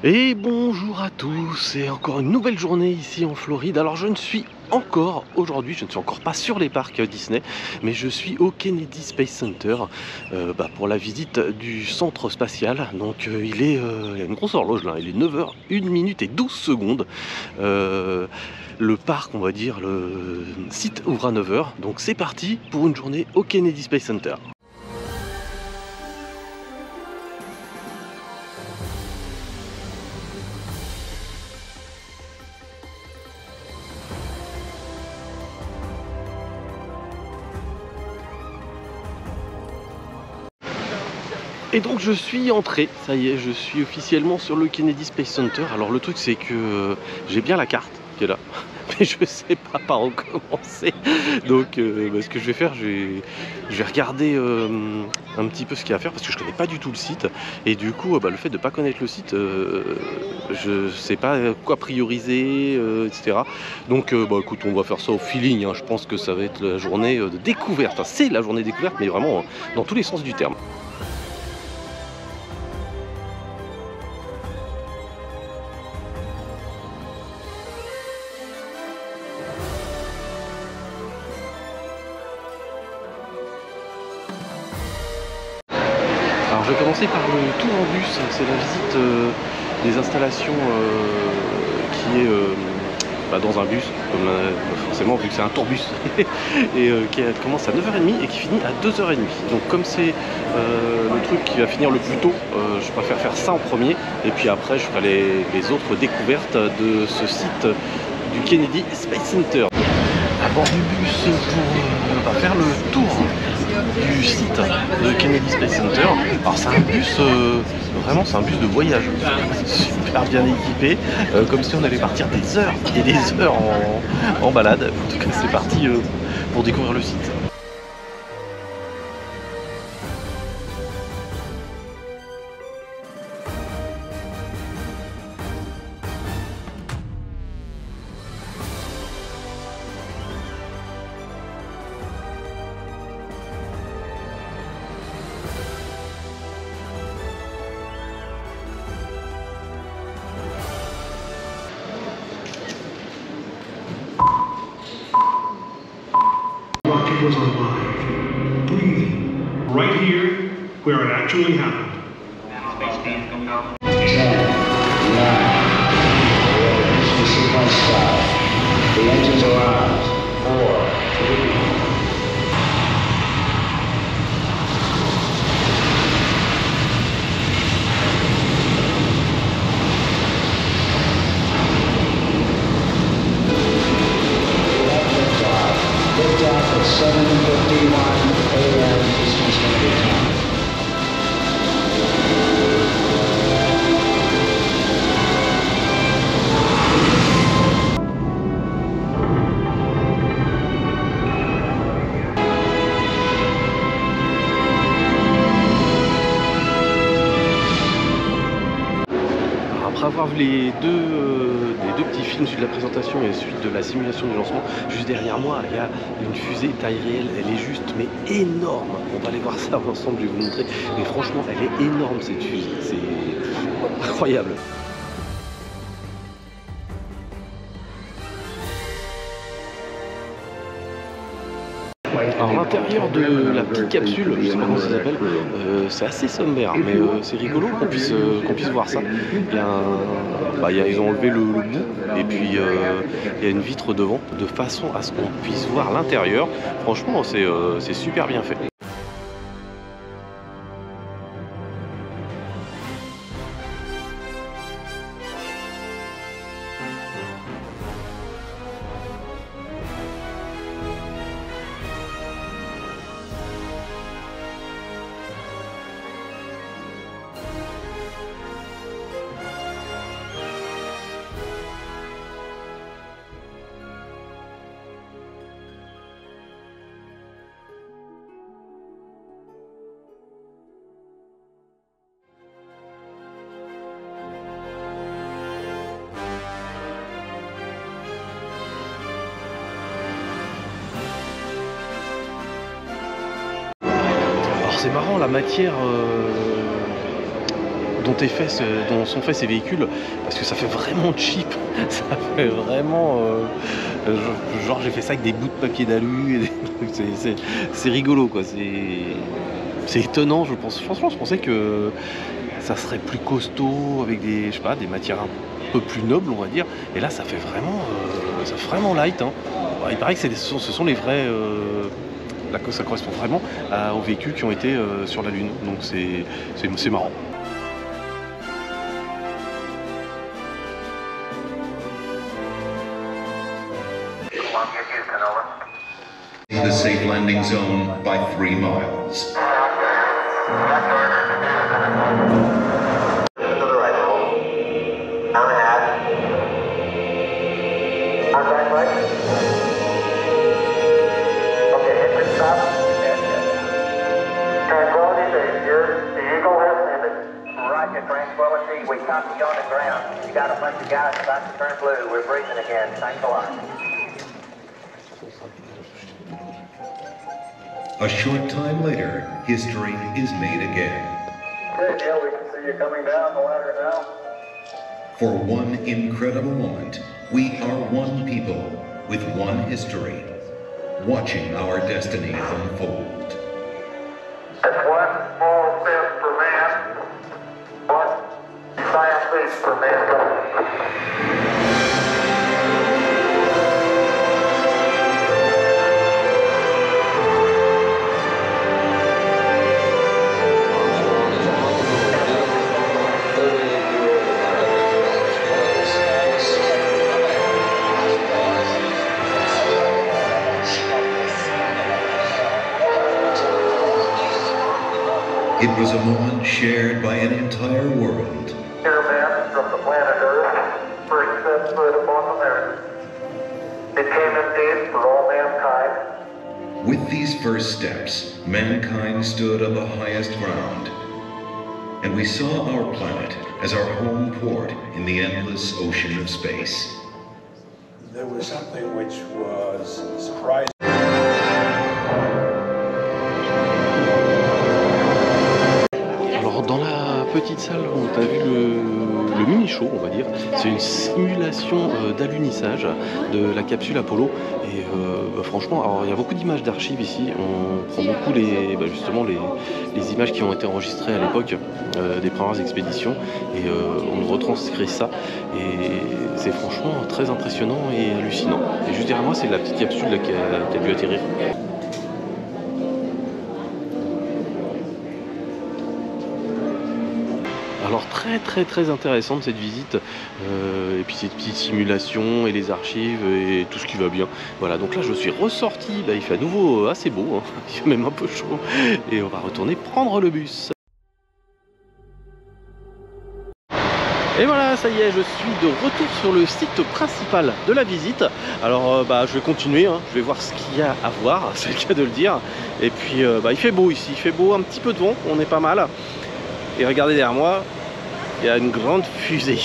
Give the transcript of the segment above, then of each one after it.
Et bonjour à tous, et encore une nouvelle journée ici en Floride. Alors je ne suis encore pas sur les parcs Disney, mais je suis au Kennedy Space Center pour la visite du centre spatial. Donc il y a une grosse horloge là, il est 9h, 1 minute et 12 secondes. Le parc, on va dire, le site ouvre à 9h, donc c'est parti pour une journée au Kennedy Space Center. Et donc je suis entré, ça y est, je suis officiellement sur le Kennedy Space Center. Alors le truc c'est que j'ai bien la carte qui est là, mais je sais pas par où commencer. Donc ce que je vais faire, je vais regarder un petit peu ce qu'il y a à faire parce que je connais pas du tout le site. Et du coup, le fait de pas connaître le site, je sais pas quoi prioriser, etc. Donc écoute, on va faire ça au feeling, hein. Je pense que ça va être la journée de découverte. Enfin, c'est la journée découverte, mais vraiment dans tous les sens du terme. Alors je vais commencer par le tour en bus, c'est la visite des installations qui est dans un bus, comme forcément vu que c'est un tourbus, et qui commence à 9h30 et qui finit à 2h30. Donc comme c'est le truc qui va finir le plus tôt, je préfère faire ça en premier, et puis après je ferai les autres découvertes de ce site du Kennedy Space Center. À bord du bus pour faire le tour du site de Kennedy Space Center. Alors c'est un bus, vraiment c'est un bus de voyage, super bien équipé, comme si on allait partir des heures et des heures en balade. En tout cas c'est parti pour découvrir le site. Was alive, breathing, right here where it actually happened. 10, 9, sequence start. The engines are on. 4, 3. Liftoff at 7:51 a.m. Eastern Standard Time. Après avoir vu les deux petits films, celui de la présentation et celui de la simulation du lancement, juste derrière moi, il y a une fusée taille réelle. Elle est juste, mais énorme. On va aller voir ça ensemble, je vais vous montrer. Mais franchement, elle est énorme cette fusée. C'est incroyable. Alors l'intérieur de la petite capsule, je sais pas comment ça s'appelle, c'est assez sommaire, mais c'est rigolo qu'on puisse voir ça. Ils ont enlevé le bout, et puis il y a une vitre devant, de façon à ce qu'on puisse voir l'intérieur. Franchement, c'est super bien fait. c'est marrant, la matière dont sont faits ces véhicules, parce que ça fait vraiment cheap. Ça fait vraiment genre j'ai fait ça avec des bouts de papier d'alu et c'est rigolo quoi. C'est étonnant, je pense. Franchement, je pensais que ça serait plus costaud avec des, je sais pas, des matières un peu plus nobles, on va dire. Et là, ça fait vraiment light. Hein. Bon, il paraît que ce sont les vrais. Là, ça correspond vraiment aux véhicules qui ont été sur la Lune. Donc c'est marrant. The safe landing zone by 3 miles. We copy you on the ground. You got a bunch of guys about to turn blue. We're breathing again. Thanks a lot. A short time later, history is made again. Okay, Neil, we can see you coming down the ladder now. For one incredible moment, we are one people with one history, watching our destinies unfold. That's one small step for man, one giant leap for mankind. It was a moment shared by an entire world. Here, man, from the planet Earth, first set foot upon the earth, became indeed for all mankind. With these first steps, mankind stood on the highest ground, and we saw our planet as our home port in the endless ocean of space. There was something which was surprising. Dans la petite salle, on a vu le mini-show, on va dire. C'est une simulation d'alunissage de la capsule Apollo. Et franchement, alors, il y a beaucoup d'images d'archives ici. On prend beaucoup justement les images qui ont été enregistrées à l'époque des premières expéditions. Et on retranscrit ça. Et c'est franchement très impressionnant et hallucinant. Et juste derrière moi, c'est la petite capsule là, qui a dû atterrir. Alors très intéressante cette visite et puis cette petite simulation et les archives et tout ce qui va bien. Voilà, donc là je suis ressorti, il fait à nouveau assez beau, hein. Il fait même un peu chaud et on va retourner prendre le bus. Et voilà, ça y est, je suis de retour sur le site principal de la visite. Alors je vais continuer, hein. Je vais voir ce qu'il y a à voir, c'est le cas de le dire. Et puis il fait beau ici, il fait beau, un petit peu de vent, on est pas mal. Et regardez derrière moi, il y a une grande fusée.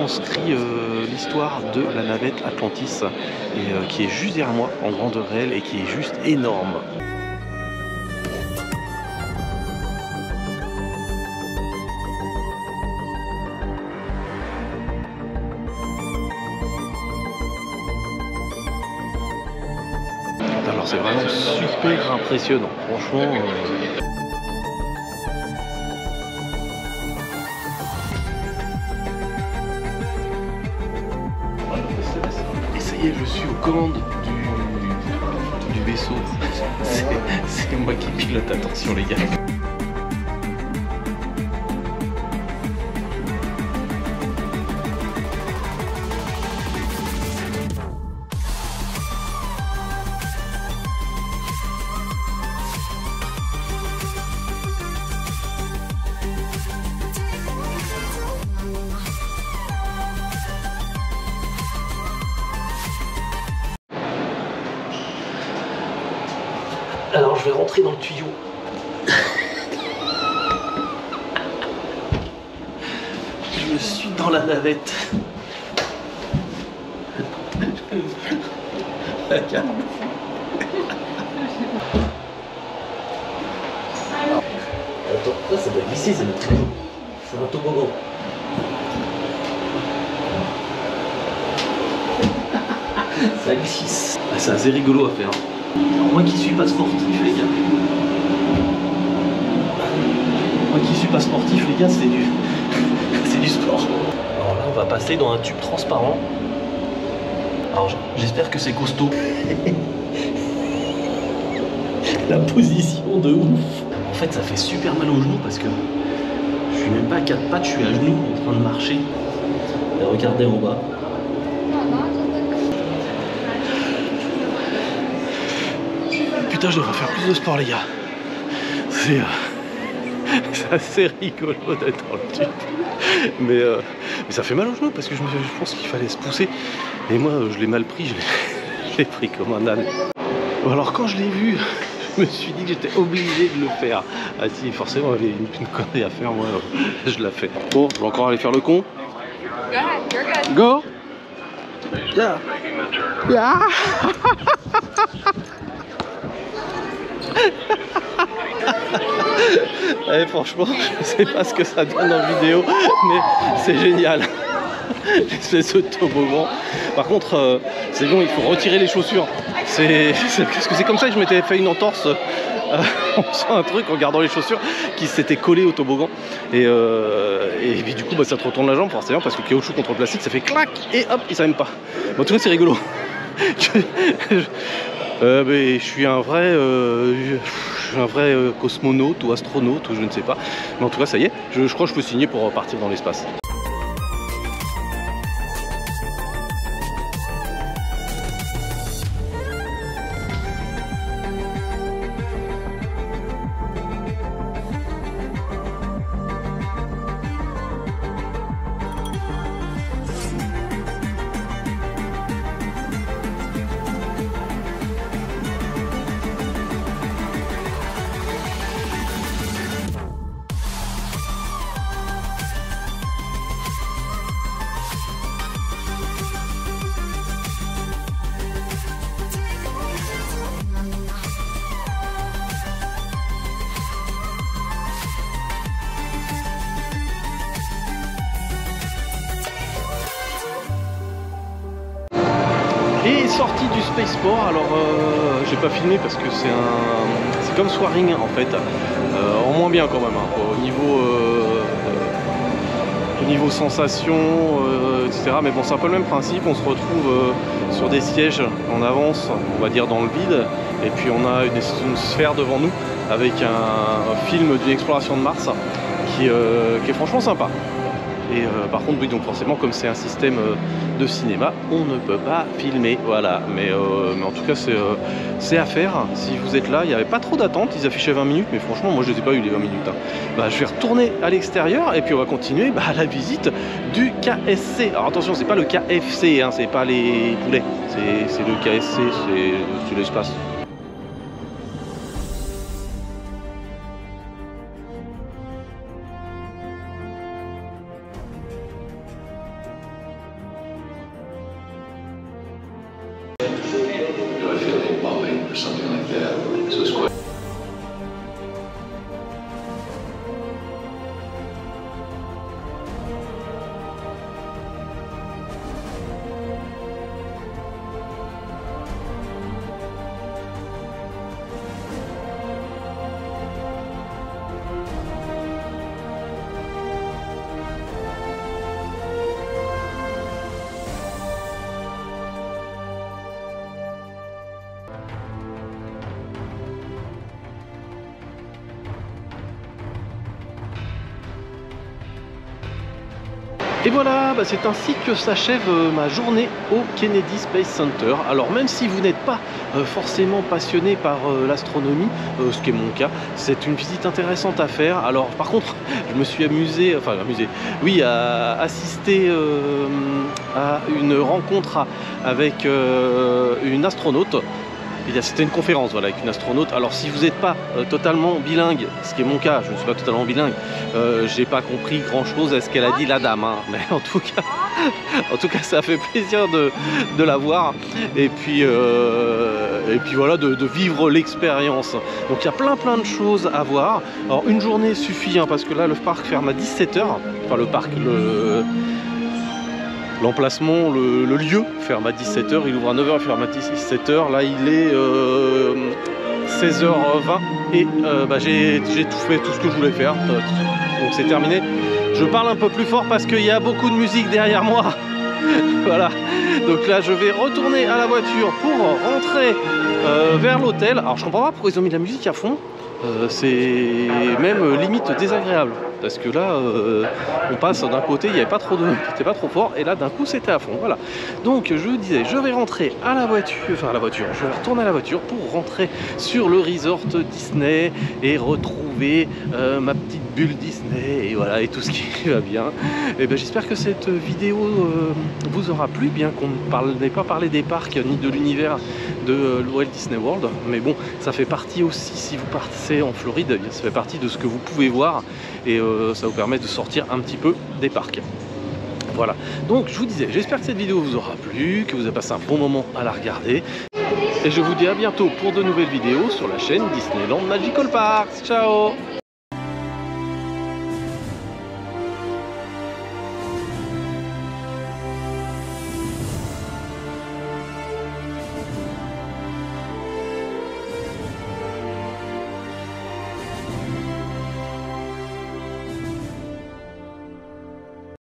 retranscrit l'histoire de la navette Atlantis, et qui est juste derrière moi en grandeur réelle et qui est juste énorme. Alors c'est vraiment super impressionnant, franchement. Et ça y est, je suis aux commandes du vaisseau. C'est moi qui pilote, attention les gars. Alors je vais rentrer dans le tuyau. Je suis dans la navette. Attends, ça doit glisser, c'est notre tuyau. C'est un toboggan. Ça glisse. Ah, c'est assez rigolo à faire. Moi qui suis pas sportif les gars. Moi qui suis pas sportif les gars, c'est du sport. Alors là on va passer dans un tube transparent. Alors j'espère que c'est costaud. La position de ouf. En fait ça fait super mal aux genoux parce que je suis même pas à quatre pattes, je suis à genoux en train de marcher. Et regardez en bas. Putain, je devrais faire plus de sport les gars. C'est assez rigolo d'être dans le tube. Mais ça fait mal aux genoux parce que je pense qu'il fallait se pousser. Et moi je l'ai mal pris, je l'ai pris comme un âne. Alors quand je l'ai vu, je me suis dit que j'étais obligé de le faire. Ah si, forcément il y avait une connerie à faire, moi je la fais. Bon, je vais encore aller faire le con. Go. Yeah. Yeah. Et franchement, je sais pas ce que ça donne en vidéo, mais c'est génial. L'espèce de toboggan. Par contre, c'est bon, il faut retirer les chaussures. Parce que c'est comme ça que je m'étais fait une entorse en faisant un truc, en gardant les chaussures qui s'étaient collées au toboggan. Et puis du coup, bah, ça te retourne la jambe forcément parce que le caoutchouc contre le plastique, ça fait clac et hop, il s'aime pas. Bon, en tout cas, c'est rigolo. Mais je suis un vrai cosmonaute ou astronaute ou je ne sais pas. Mais en tout cas, ça y est, je crois que je peux signer pour partir dans l'espace. Et sortie du Spaceport, alors j'ai pas filmé parce que c'est comme Soaring en fait, en moins bien quand même, hein, au niveau sensation, etc. Mais bon, c'est un peu le même principe, on se retrouve sur des sièges en avance, on va dire dans le vide, et puis on a une sphère devant nous avec un film d'une exploration de Mars qui est franchement sympa. Et par contre, oui, donc forcément, comme c'est un système de cinéma, on ne peut pas filmer, voilà. Mais en tout cas, c'est à faire. Si vous êtes là, il n'y avait pas trop d'attente, ils affichaient 20 minutes, mais franchement, moi, je les ai pas eu les 20 minutes. Hein. Bah, je vais retourner à l'extérieur et puis on va continuer la visite du KSC. Alors attention, c'est pas le KFC, hein, c'est pas les poulets, c'est le KSC, c'est l'espace. something like that. So it's quite. Et voilà, bah c'est ainsi que s'achève ma journée au Kennedy Space Center. Alors même si vous n'êtes pas forcément passionné par l'astronomie, ce qui est mon cas, c'est une visite intéressante à faire. Alors par contre, je me suis amusé, oui, à assister à une rencontre avec une astronaute. C'était une conférence, voilà, avec une astronaute. Alors si vous n'êtes pas totalement bilingue, ce qui est mon cas, je ne suis pas totalement bilingue, j'ai pas compris grand chose à ce qu'elle a dit la dame, hein. Mais en tout cas ça fait plaisir de la voir et puis voilà, de vivre l'expérience. Donc il y a plein de choses à voir. Alors une journée suffit, hein, parce que là le parc ferme à 17 h, enfin le parc, l'emplacement, le lieu ferme à 17 h, il ouvre à 9 h, il ferme à 17 h. Là il est 16 h 20 et j'ai tout fait, tout ce que je voulais faire, donc c'est terminé. Je parle un peu plus fort parce qu'il y a beaucoup de musique derrière moi. Voilà, donc là je vais retourner à la voiture pour rentrer vers l'hôtel. Alors je comprends pas pourquoi ils ont mis de la musique à fond. C'est même limite désagréable parce que là on passe d'un côté, il n'y avait pas trop de, c'était pas trop fort, et là d'un coup c'était à fond. Voilà, donc je vous disais, je vais rentrer à la voiture, je vais retourner à la voiture pour rentrer sur le resort Disney et retrouver ma petite bulle Disney et voilà, et tout ce qui va bien. Et ben j'espère que cette vidéo vous aura plu, bien qu'on n'ait pas parlé des parcs ni de l'univers de Walt Disney World, mais bon, ça fait partie aussi, si vous partez en Floride, ça fait partie de ce que vous pouvez voir, et ça vous permet de sortir un petit peu des parcs. Voilà, donc je vous disais, j'espère que cette vidéo vous aura plu, que vous avez passé un bon moment à la regarder, et je vous dis à bientôt pour de nouvelles vidéos sur la chaîne Disneyland Magical Parks. Ciao!